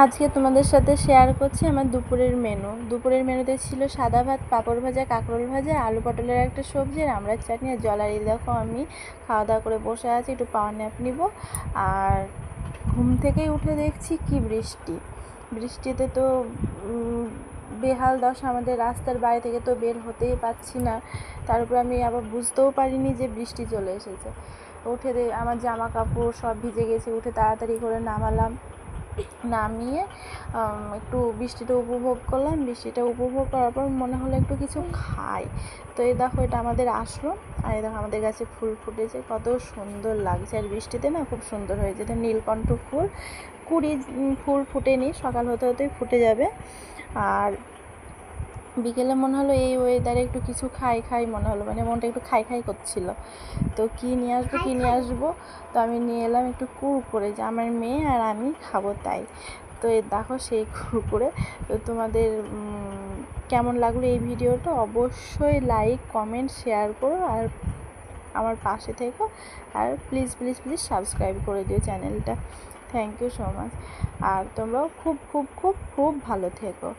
আজকে তোমাদের সাথে শেয়ার করছি আমার দুপুরের মেনুতে ছিল সাদা ভাত, পাঁপড় ভাজা, কাঁকরোল ভাজা, আলু পটলের একটা সবজি, আমড়ার চাটনি আর জলারি। দেখো আমি খাওয়া দাওয়া করে বসে আছি, একটু পাওয়ার ন্যাপ নিব। আর ঘুম থেকেই উঠে দেখছি কি বৃষ্টিতে তো বেহাল দশা, আমাদের রাস্তার বাইরে থেকে তো বের হতেই পারছি না। তার উপর আমি আবার বুঝতেও পারিনি যে বৃষ্টি চলে এসেছে। উঠে আমার জামা কাপড় সব ভিজে গেছে, উঠে তাড়াতাড়ি করে নামিয়ে একটু বৃষ্টিটা উপভোগ করলাম। বৃষ্টিটা উপভোগ করার পর মনে হলো একটু কিছু খাই। তো এই দেখো, এটা আমাদের আশ্রম, আর এই দেখো আমাদের গাছে ফুল ফুটেছে, কত সুন্দর লাগছে। আর বৃষ্টিতে না খুব সুন্দর হয়েছে। এটা নীলকণ্ঠ ফুল, ফুল ফুটেনি, সকাল হতে হতেই ফুটে যাবে। আর বিকেলে মনে হলো এই ওয়েদারে একটু কিছু খাই মনে হলো, মানে মনটা একটু খাই করছিল। তো কী নিয়ে আসবো, তো আমি নিয়ে এলাম একটু কুরকুরে, যে আমার মেয়ে আর আমি খাবো তাই। তো এই দেখো সেই কুরকুরে। তো তোমাদের কেমন লাগলো এই ভিডিওটা অবশ্যই লাইক, কমেন্ট, শেয়ার করো, আর আমার পাশে থেকো। আর প্লিজ সাবস্ক্রাইব করে দিও চ্যানেলটা। Thank you so much. আর তোমরাও খুব খুব খুব খুব ভালো থেকো।